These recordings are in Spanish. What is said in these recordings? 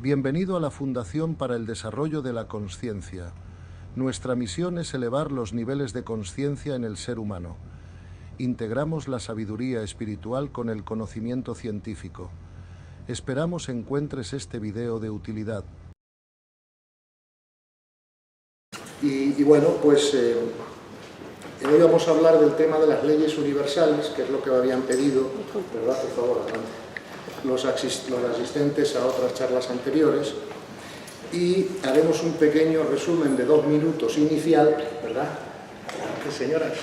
Bienvenido a la Fundación para el Desarrollo de la Consciencia. Nuestra misión es elevar los niveles de consciencia en el ser humano. Integramos la sabiduría espiritual con el conocimiento científico. Esperamos encuentres este video de utilidad. Bueno, pues hoy vamos a hablar del tema de las leyes universales, que es lo que me habían pedido, ¿verdad? Por favor, adelante. Los asistentes a otras charlas anteriores, y haremos un pequeño resumen de 2 minutos inicial, ¿verdad? Adelante, señoras.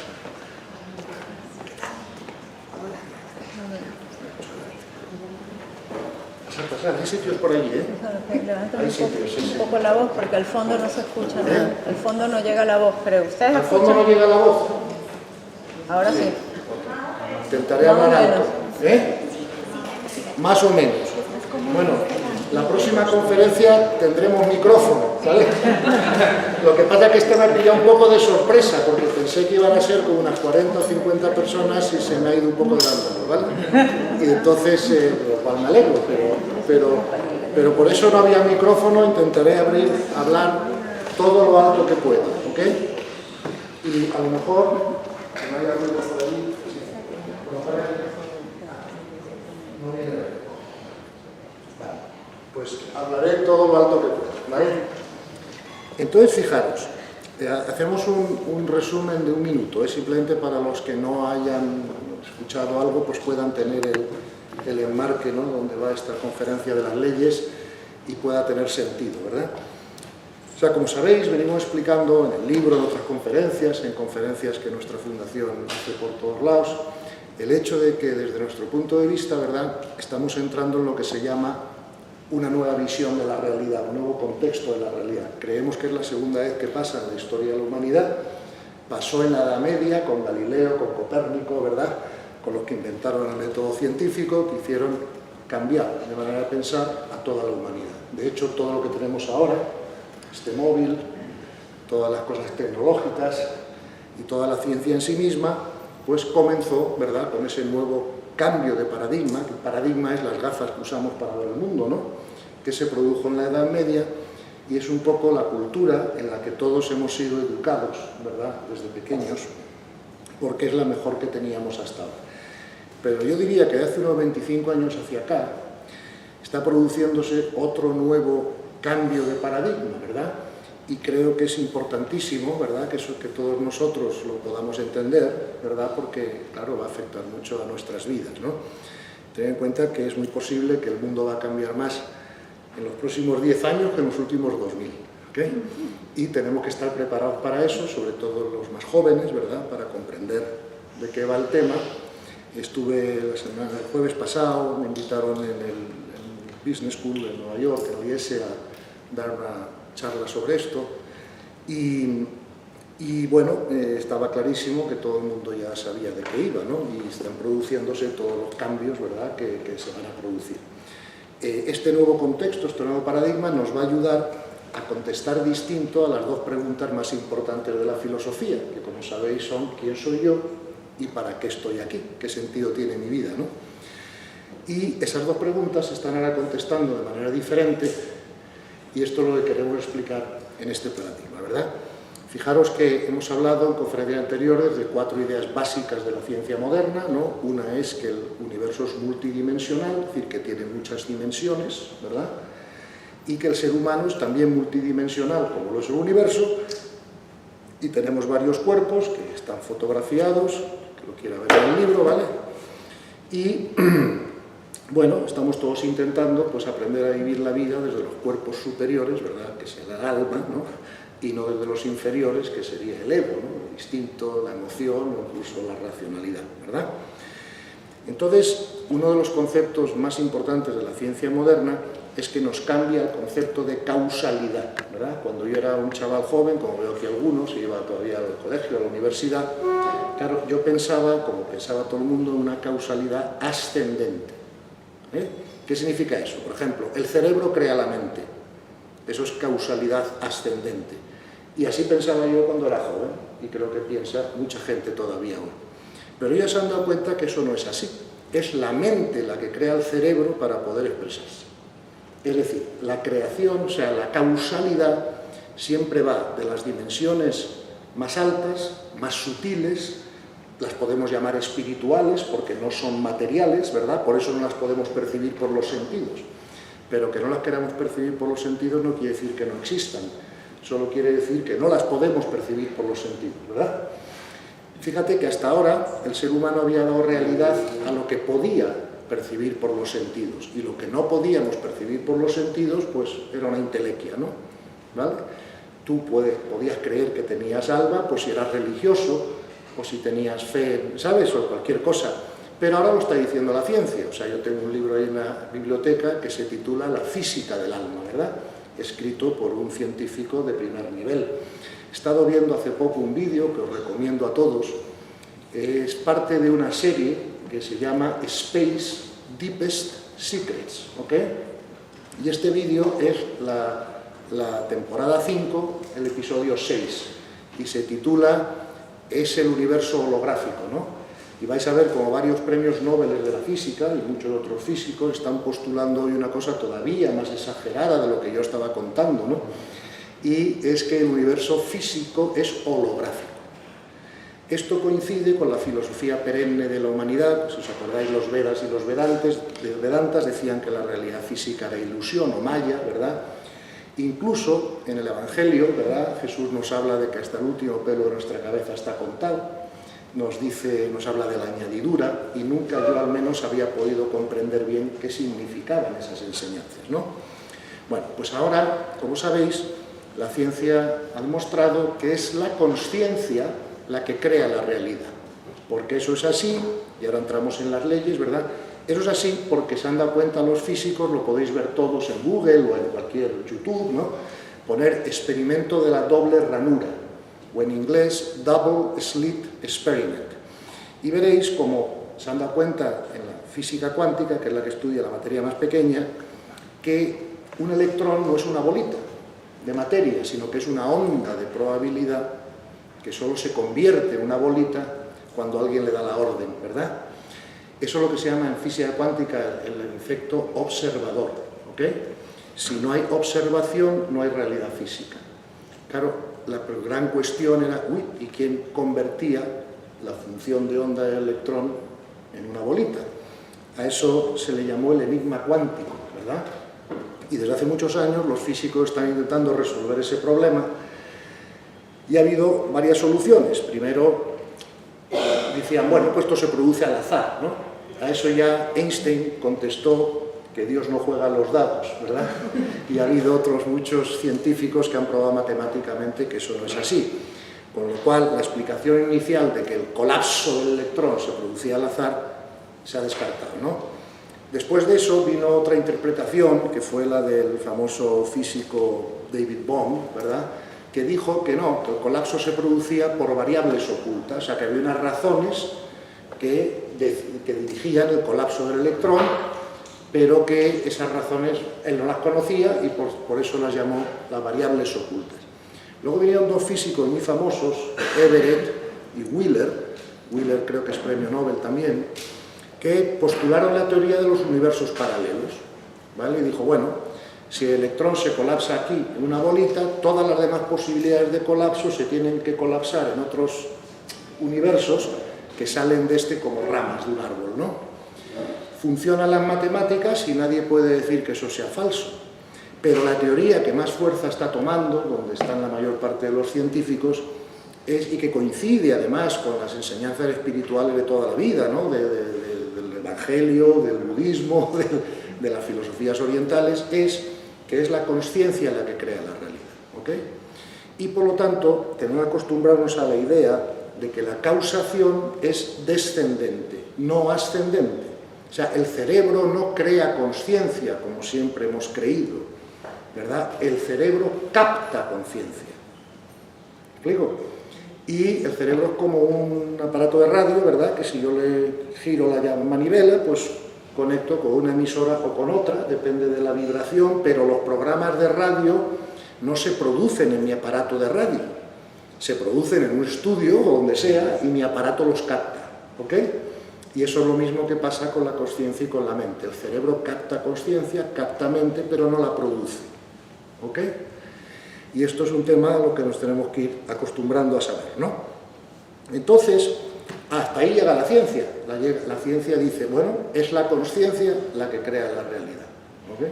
Hay sitios por allí, ¿eh? Levanten Hay sitios, sí. un poco la voz porque al fondo no se escucha nada. Al fondo no llega la voz, creo. ¿Ustedes ¿Al escuchan? fondo no llega la voz? Ahora sí. Intentaré Más o hablar menos. alto. Más o menos. Bueno, la próxima conferencia tendremos micrófono, ¿vale? Lo que pasa es que esta me ha pillado un poco de sorpresa, porque pensé que iban a ser como unas 40 o 50 personas y se me ha ido un poco de lámpara, ¿vale? Y entonces, lo cual me alegro, pero por eso no había micrófono. Intentaré hablar todo lo alto que pueda, ¿ok? Y a lo mejor, que no haya ruido por allí, no viene nada. Vale, pues hablaré todo lo alto que pueda, ¿vale? Entonces, fijaros, hacemos un resumen de 1 minuto, simplemente para los que no hayan escuchado algo, pues puedan tener el enmarque, ¿no?, donde va esta conferencia de las leyes y pueda tener sentido, ¿verdad? O sea, como sabéis, venimos explicando en el libro, en otras conferencias, en conferencias que nuestra fundación hace por todos lados, el hecho de que desde nuestro punto de vista, ¿verdad?, estamos entrando en lo que se llama una nueva visión de la realidad, un nuevo contexto de la realidad. Creemos que es la segunda vez que pasa en la historia de la humanidad. Pasó en la Edad Media con Galileo, con Copérnico, ¿verdad?, con los que inventaron el método científico, que hicieron cambiar de manera de pensar a toda la humanidad. De hecho, todo lo que tenemos ahora, este móvil, todas las cosas tecnológicas y toda la ciencia en sí misma, pues comenzó, ¿verdad?, con ese nuevo cambio de paradigma, que el paradigma es las gafas que usamos para ver el mundo, ¿no?, que se produjo en la Edad Media, y es un poco la cultura en la que todos hemos sido educados, ¿verdad?, desde pequeños, porque es la mejor que teníamos hasta ahora. Pero yo diría que de hace unos 25 años hacia acá está produciéndose otro nuevo cambio de paradigma, ¿verdad? Y creo que es importantísimo, ¿verdad?, que todos nosotros lo podamos entender, ¿verdad?, porque, claro, va a afectar mucho a nuestras vidas, ¿no? Ten en cuenta que es muy posible que el mundo va a cambiar más en los próximos 10 años que en los últimos 2000, ¿ok? Y tenemos que estar preparados para eso, sobre todo los más jóvenes, ¿verdad?, para comprender de qué va el tema. Estuve el jueves pasado, me invitaron en el Business School de Nueva York, en el IES, a dar una charla sobre esto, y bueno, estaba clarísimo que todo el mundo ya sabía de qué iba, ¿no?, y están produciéndose todos los cambios, ¿verdad?, que se van a producir. Este nuevo contexto, este nuevo paradigma nos va a ayudar a contestar distinto a las 2 preguntas más importantes de la filosofía, que, como sabéis, son ¿quién soy yo? ¿Y para qué estoy aquí? ¿Qué sentido tiene mi vida, no? Y esas 2 preguntas se están ahora contestando de manera diferente, y esto es lo que queremos explicar en este paradigma, ¿verdad? Fijaros que hemos hablado en conferencias anteriores de 4 ideas básicas de la ciencia moderna, ¿no? Una es que el universo es multidimensional, es decir, que tiene muchas dimensiones, ¿verdad? Y que el ser humano es también multidimensional, como lo es el universo, y tenemos varios cuerpos que están fotografiados, que lo quiera ver en el libro, ¿vale? Y bueno, estamos todos intentando, pues, aprender a vivir la vida desde los cuerpos superiores, ¿verdad?, que es el alma, ¿no?, y no desde los inferiores, que sería el ego, ¿no?, el instinto, la emoción o incluso la racionalidad, ¿verdad? Entonces, uno de los conceptos más importantes de la ciencia moderna es que nos cambia el concepto de causalidad, ¿verdad? Cuando yo era un chaval joven, como veo que algunos, iba todavía al colegio, a la universidad, claro, yo pensaba, como pensaba todo el mundo, en una causalidad ascendente. ¿Qué significa eso? Por ejemplo, el cerebro crea la mente. Eso es causalidad ascendente. Y así pensaba yo cuando era joven, y creo que piensa mucha gente todavía hoy. Pero ya se han dado cuenta que eso no es así. Es la mente la que crea el cerebro para poder expresarse. Es decir, la creación, o sea, la causalidad siempre va de las dimensiones más altas, más sutiles, las podemos llamar espirituales porque no son materiales, ¿verdad? Por eso no las podemos percibir por los sentidos. Pero que no las queramos percibir por los sentidos no quiere decir que no existan, solo quiere decir que no las podemos percibir por los sentidos, ¿verdad? Fíjate que hasta ahora el ser humano había dado realidad a lo que podía percibir por los sentidos, y lo que no podíamos percibir por los sentidos, pues era una intelequia, ¿no? ¿Vale? Tú podías creer que tenías alma, pues si eras religioso, o si tenías fe, ¿sabes? O cualquier cosa. Pero ahora lo está diciendo la ciencia. O sea, yo tengo un libro ahí en la biblioteca que se titula La física del alma, ¿verdad? Escrito por un científico de primer nivel. He estado viendo hace poco un vídeo que os recomiendo a todos. Es parte de una serie que se llama Space Deepest Secrets, ¿ok? Y este vídeo es la temporada 5, el episodio 6, y se titula Es el universo holográfico, ¿no? Y vais a ver como varios premios Nobel de la física y muchos otros físicos están postulando hoy una cosa todavía más exagerada de lo que yo estaba contando, ¿no? Y es que el universo físico es holográfico. Esto coincide con la filosofía perenne de la humanidad. Si os acordáis, los Vedas y los Vedantas decían que la realidad física era ilusión o maya, ¿verdad? Incluso en el Evangelio, ¿verdad? Jesús nos habla de que hasta el último pelo de nuestra cabeza está contado. Nos habla de la añadidura, y nunca yo al menos había podido comprender bien qué significaban esas enseñanzas, ¿no? Bueno, pues ahora, como sabéis, la ciencia ha demostrado que es la consciencia la que crea la realidad, porque eso es así, y ahora entramos en las leyes, ¿verdad? Eso es así porque se han dado cuenta los físicos, lo podéis ver todos en Google o en cualquier YouTube, ¿no? Poner experimento de la doble ranura, o en inglés Double Slit Experiment, y veréis como se han dado cuenta en la física cuántica, que es la que estudia la materia más pequeña, que un electrón no es una bolita de materia, sino que es una onda de probabilidad que solo se convierte en una bolita cuando alguien le da la orden, ¿verdad? Eso es lo que se llama en física cuántica el efecto observador, ¿ok? Si no hay observación, no hay realidad física. Claro, la gran cuestión era, ¿y quién convertía la función de onda del electrón en una bolita? A eso se le llamó el enigma cuántico, ¿verdad? Y desde hace muchos años los físicos están intentando resolver ese problema, y ha habido varias soluciones. Primero decían, bueno, pues esto se produce al azar, ¿no? A eso ya Einstein contestó que Dios no juega a los dados, ¿verdad? Y ha habido otros muchos científicos que han probado matemáticamente que eso no es así. Con lo cual, la explicación inicial de que el colapso del electrón se producía al azar se ha descartado, ¿no? Después de eso vino otra interpretación, que fue la del famoso físico David Bohm, ¿verdad?, que dijo que no, que el colapso se producía por variables ocultas, o sea, que había unas razones que dirigían el colapso del electrón, pero que esas razones él no las conocía y por eso las llamó las variables ocultas. Luego vinieron dos físicos muy famosos, Everett y Wheeler creo que es premio Nobel también, que postularon la teoría de los universos paralelos, ¿vale? Y dijo, bueno, si el electrón se colapsa aquí en una bolita, todas las demás posibilidades de colapso se tienen que colapsar en otros universos que salen de este como ramas de un árbol, ¿no? Funcionan las matemáticas y nadie puede decir que eso sea falso. Pero la teoría que más fuerza está tomando, donde están la mayor parte de los científicos, y que coincide además con las enseñanzas espirituales de toda la vida, ¿no? Del Evangelio, del budismo, de las filosofías orientales, es que es la consciencia la que crea la realidad, ¿ok? Y por lo tanto, tenemos que acostumbrarnos a la idea de que la causación es descendente, no ascendente. O sea, el cerebro no crea consciencia, como siempre hemos creído, ¿verdad? El cerebro capta conciencia. ¿Me explico? Y el cerebro es como un aparato de radio, ¿verdad? Que si yo le giro la manivela, pues conecto con una emisora o con otra, depende de la vibración, pero los programas de radio no se producen en mi aparato de radio, se producen en un estudio o donde sea y mi aparato los capta, ¿ok? Y eso es lo mismo que pasa con la consciencia y con la mente. El cerebro capta consciencia, capta mente, pero no la produce. ¿Ok? Y esto es un tema a lo que nos tenemos que ir acostumbrando a saber, ¿no? Entonces, hasta ahí llega la ciencia. La ciencia dice, bueno, es la consciencia la que crea la realidad. ¿Ok?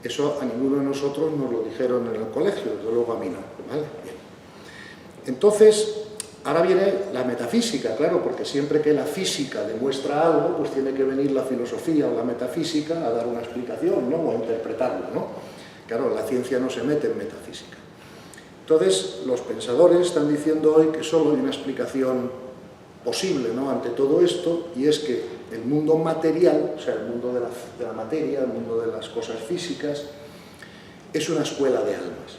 Eso a ninguno de nosotros nos lo dijeron en el colegio, desde luego a mí no. ¿Vale? Bien. Entonces, ahora viene la metafísica, claro, porque siempre que la física demuestra algo, pues tiene que venir la filosofía o la metafísica a dar una explicación, ¿no? O a interpretarlo, ¿no? Claro, la ciencia no se mete en metafísica. Entonces, los pensadores están diciendo hoy que solo hay una explicación posible, ¿no?, ante todo esto, y es que el mundo material, o sea, el mundo de la materia, el mundo de las cosas físicas, es una escuela de almas.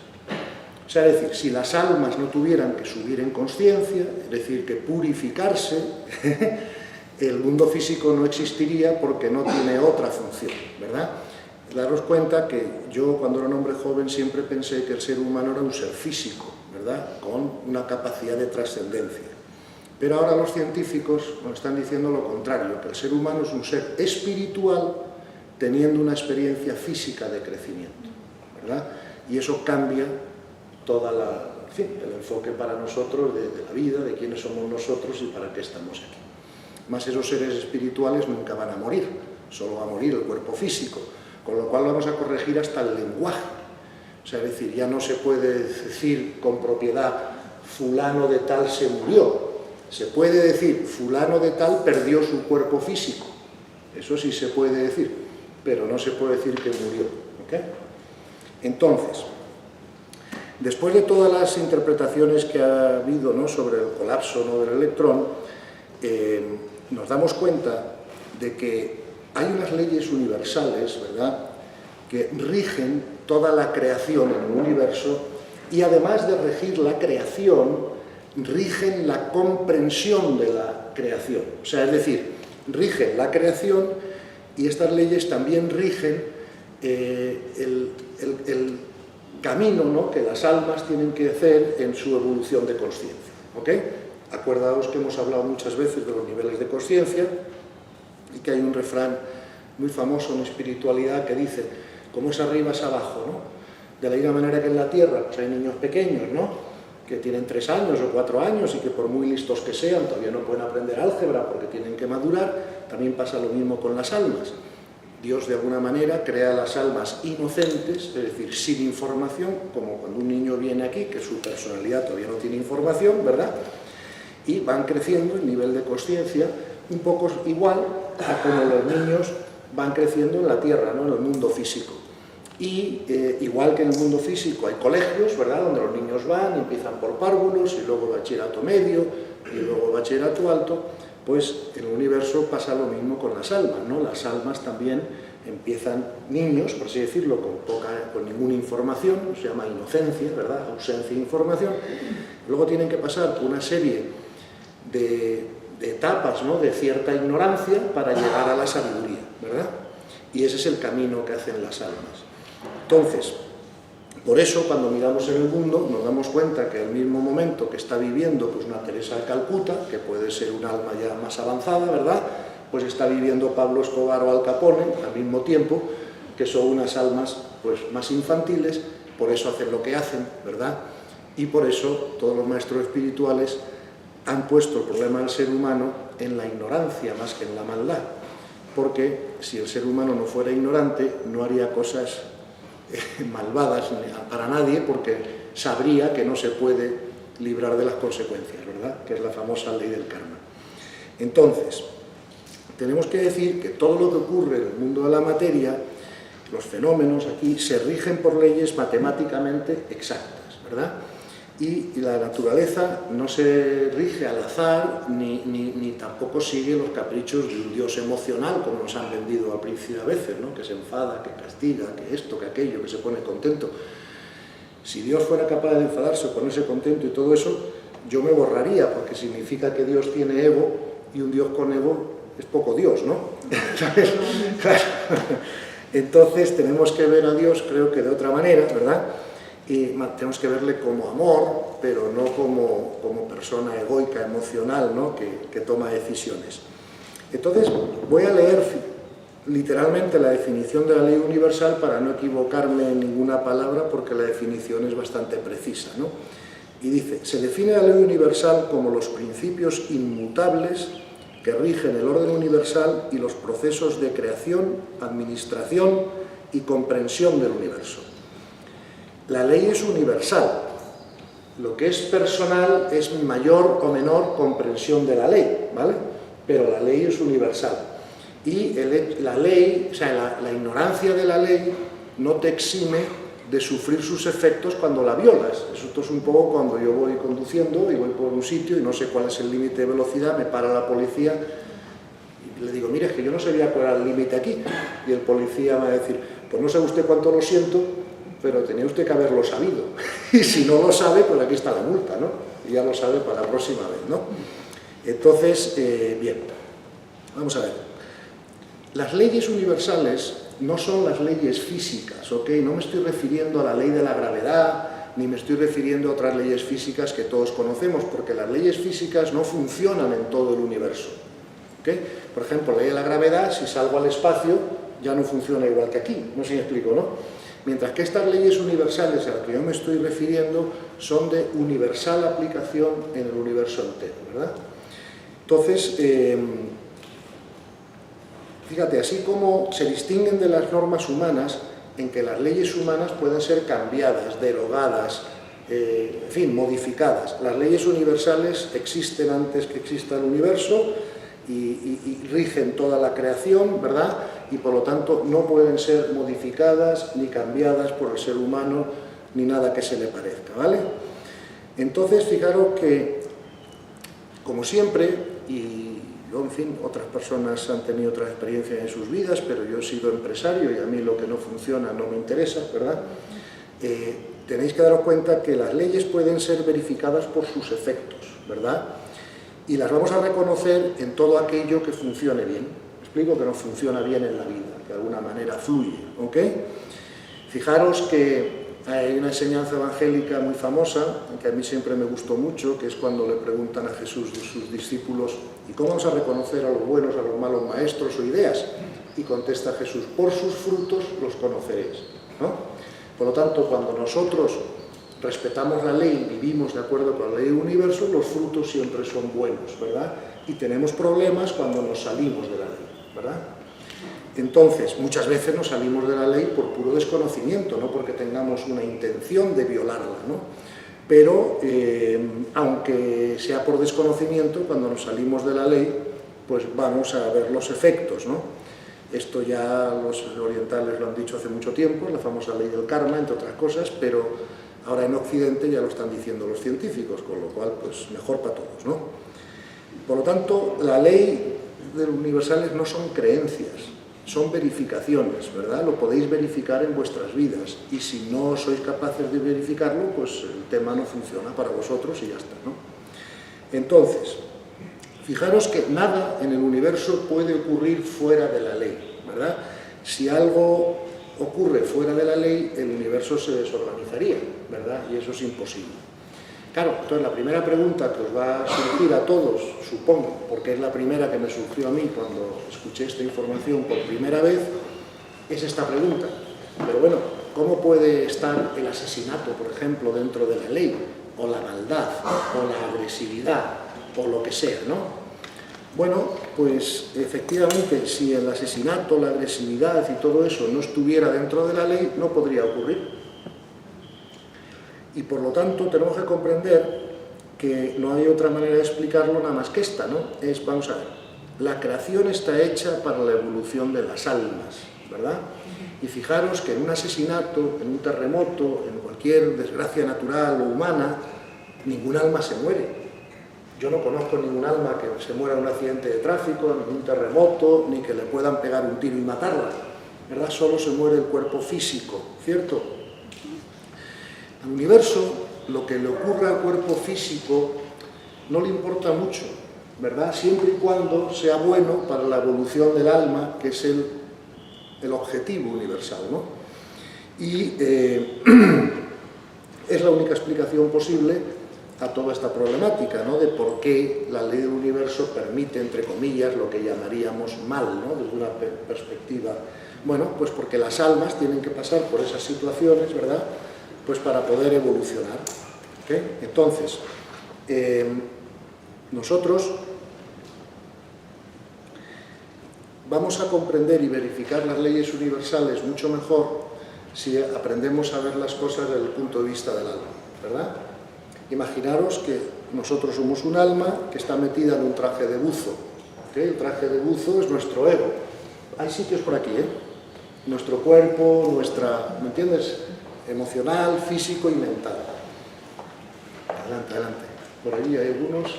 O sea, es decir, si las almas no tuvieran que subir en consciencia, es decir, que purificarse, el mundo físico no existiría porque no tiene otra función, ¿verdad? Daros cuenta que yo, cuando era un hombre joven, siempre pensé que el ser humano era un ser físico, ¿verdad?, con una capacidad de trascendencia. Pero ahora los científicos nos están diciendo lo contrario, que el ser humano es un ser espiritual teniendo una experiencia física de crecimiento, ¿verdad? Y eso cambia toda el enfoque para nosotros de la vida, de quiénes somos nosotros y para qué estamos aquí. Más esos seres espirituales nunca van a morir, solo va a morir el cuerpo físico, con lo cual vamos a corregir hasta el lenguaje. O sea, es decir, ya no se puede decir con propiedad fulano de tal se murió. Se puede decir fulano de tal perdió su cuerpo físico. Eso sí se puede decir, pero no se puede decir que murió. ¿Okay? Entonces, después de todas las interpretaciones que ha habido, ¿no?, sobre el colapso, ¿no?, del electrón, nos damos cuenta de que hay unas leyes universales, ¿verdad?, que rigen toda la creación en el universo y además de regir la creación, rigen la comprensión de la creación. O sea, es decir, rigen la creación y estas leyes también rigen el camino, ¿no?, que las almas tienen que hacer en su evolución de consciencia. ¿Ok? Acordaos que hemos hablado muchas veces de los niveles de consciencia y que hay un refrán muy famoso en espiritualidad que dice, como es arriba es abajo, ¿no? De la misma manera que en la Tierra, pues hay niños pequeños, ¿no?, que tienen 3 años o 4 años y que por muy listos que sean todavía no pueden aprender álgebra porque tienen que madurar. También pasa lo mismo con las almas. Dios de alguna manera crea las almas inocentes, es decir, sin información, como cuando un niño viene aquí, que su personalidad todavía no tiene información, ¿verdad? Y van creciendo en nivel de consciencia, un poco igual a como los niños van creciendo en la Tierra, ¿no?, en el mundo físico. Y igual que en el mundo físico hay colegios, ¿verdad?, donde los niños van, empiezan por párvulos y luego bachillerato medio y luego bachillerato alto, pues en el universo pasa lo mismo con las almas, ¿no? Las almas también empiezan niños, por así decirlo, con ninguna información, se llama inocencia, ¿verdad?, ausencia de información. Luego tienen que pasar por una serie de etapas, ¿no?, de cierta ignorancia para llegar a la sabiduría, ¿verdad? Y ese es el camino que hacen las almas. Entonces, por eso cuando miramos en el mundo nos damos cuenta que al mismo momento que está viviendo pues una Teresa de Calcuta, que puede ser un alma ya más avanzada, ¿verdad?, pues está viviendo Pablo Escobar o Al Capone al mismo tiempo, que son unas almas pues más infantiles, por eso hacen lo que hacen, ¿verdad? Y por eso todos los maestros espirituales han puesto el problema del ser humano en la ignorancia más que en la maldad, porque si el ser humano no fuera ignorante no haría cosas malvadas para nadie, porque sabría que no se puede librar de las consecuencias, ¿verdad?, que es la famosa ley del karma. Entonces, tenemos que decir que todo lo que ocurre en el mundo de la materia, los fenómenos aquí, se rigen por leyes matemáticamente exactas, ¿verdad? Y la naturaleza no se rige al azar, ni tampoco sigue los caprichos de un Dios emocional, como nos han vendido al principio a veces, ¿no?, que se enfada, que castiga, que esto, que aquello, que se pone contento. Si Dios fuera capaz de enfadarse o ponerse contento y todo eso, yo me borraría, porque significa que Dios tiene ego, y un Dios con ego es poco Dios, ¿no? ¿Sabes? Claro. Entonces tenemos que ver a Dios, creo que de otra manera, ¿verdad? Y tenemos que verle como amor, pero no como persona egoica, emocional, ¿no?, que toma decisiones. Entonces, voy a leer literalmente la definición de la ley universal para no equivocarme en ninguna palabra, porque la definición es bastante precisa, ¿no? Y dice, se define la ley universal como los principios inmutables que rigen el orden universal y los procesos de creación, administración y comprensión del universo. La ley es universal. Lo que es personal es mayor o menor comprensión de la ley, ¿vale? Pero la ley es universal. Y la ley, o sea, la ignorancia de la ley no te exime de sufrir sus efectos cuando la violas. Esto es un poco cuando yo voy conduciendo y voy por un sitio y no sé cuál es el límite de velocidad, me para la policía y le digo, mira, es que yo no sabía cuál era el límite aquí. Y el policía me va a decir, pues no sabe usted cuánto lo siento, pero tenía usted que haberlo sabido. Y si no lo sabe, pues aquí está la multa, ¿no? Y ya lo sabe para la próxima vez, ¿no? Entonces, bien, vamos a ver. Las leyes universales no son las leyes físicas, ¿ok? No me estoy refiriendo a la ley de la gravedad, ni me estoy refiriendo a otras leyes físicas que todos conocemos, porque las leyes físicas no funcionan en todo el universo, ¿ok? Por ejemplo, la ley de la gravedad, si salgo al espacio, ya no funciona igual que aquí, no sé si me explico, ¿no? Mientras que estas leyes universales a las que yo me estoy refiriendo son de universal aplicación en el universo entero, ¿verdad? Entonces, fíjate, así como se distinguen de las normas humanas, en que las leyes humanas pueden ser cambiadas, derogadas, en fin, modificadas. Las leyes universales existen antes que exista el universo y rigen toda la creación, ¿verdad? Y por lo tanto no pueden ser modificadas ni cambiadas por el ser humano ni nada que se le parezca, ¿vale? Entonces, fijaros que, como siempre, y en fin, otras personas han tenido otras experiencias en sus vidas, pero yo he sido empresario y a mí lo que no funciona no me interesa, ¿verdad? Tenéis que daros cuenta que las leyes pueden ser verificadas por sus efectos, ¿verdad? Y las vamos a reconocer en todo aquello que funcione bien. Me explico, que no funciona bien en la vida, que de alguna manera fluye, ¿ok? Fijaros que hay una enseñanza evangélica muy famosa, que a mí siempre me gustó mucho, que es cuando le preguntan a Jesús de sus discípulos, ¿y cómo vamos a reconocer a los buenos, a los malos maestros o ideas? Y contesta Jesús, por sus frutos los conoceréis, ¿no? Por lo tanto, cuando nosotros respetamos la ley y vivimos de acuerdo con la ley del universo, los frutos siempre son buenos, ¿verdad? Y tenemos problemas cuando nos salimos de la ley, ¿verdad? Entonces, muchas veces nos salimos de la ley por puro desconocimiento, no porque tengamos una intención de violarla, ¿no? Pero, aunque sea por desconocimiento, cuando nos salimos de la ley, pues vamos a ver los efectos, ¿no? Esto ya los orientales lo han dicho hace mucho tiempo, la famosa ley del karma, entre otras cosas, pero ahora en Occidente ya lo están diciendo los científicos, con lo cual, pues mejor para todos, ¿no? Por lo tanto, la ley de los universales no son creencias, son verificaciones, ¿verdad? Lo podéis verificar en vuestras vidas, y si no sois capaces de verificarlo, pues el tema no funciona para vosotros y ya está, ¿no? Entonces, fijaros que nada en el universo puede ocurrir fuera de la ley, ¿verdad? Si algo ocurre fuera de la ley, el universo se desorganizaría, ¿verdad? Y eso es imposible. Claro, entonces la primera pregunta que os va a surgir a todos, supongo, porque es la primera que me surgió a mí cuando escuché esta información por primera vez, es esta pregunta. Pero bueno, ¿cómo puede estar el asesinato, por ejemplo, dentro de la ley? O la maldad, o la agresividad, o lo que sea, ¿no? Bueno, pues efectivamente, si el asesinato, la agresividad y todo eso no estuviera dentro de la ley, no podría ocurrir. Y por lo tanto tenemos que comprender que no hay otra manera de explicarlo nada más que esta, ¿no? Vamos a ver, la creación está hecha para la evolución de las almas, ¿verdad? Y fijaros que en un asesinato, en un terremoto, en cualquier desgracia natural o humana, ningún alma se muere. Yo no conozco ningún alma que se muera en un accidente de tráfico, ni en un terremoto, ni que le puedan pegar un tiro y matarla, ¿verdad? Solo se muere el cuerpo físico, ¿cierto? Al universo, lo que le ocurra al cuerpo físico no le importa mucho, ¿verdad? Siempre y cuando sea bueno para la evolución del alma, que es el objetivo universal, ¿no? Y es la única explicación posible a toda esta problemática, ¿no? De por qué la ley del universo permite, entre comillas, lo que llamaríamos mal, ¿no? Desde una perspectiva. Bueno, pues porque las almas tienen que pasar por esas situaciones, ¿verdad? Pues para poder evolucionar. ¿Okay? Entonces, nosotros vamos a comprender y verificar las leyes universales mucho mejor si aprendemos a ver las cosas desde el punto de vista del alma, ¿verdad? Imaginaros que nosotros somos un alma que está metida en un traje de buzo. ¿Okay? El traje de buzo es nuestro ego. Hay sitios por aquí, ¿eh? Nuestro cuerpo, nuestra, ¿me entiendes? Emocional, físico y mental. Adelante, adelante. Por allí hay algunos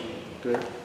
que...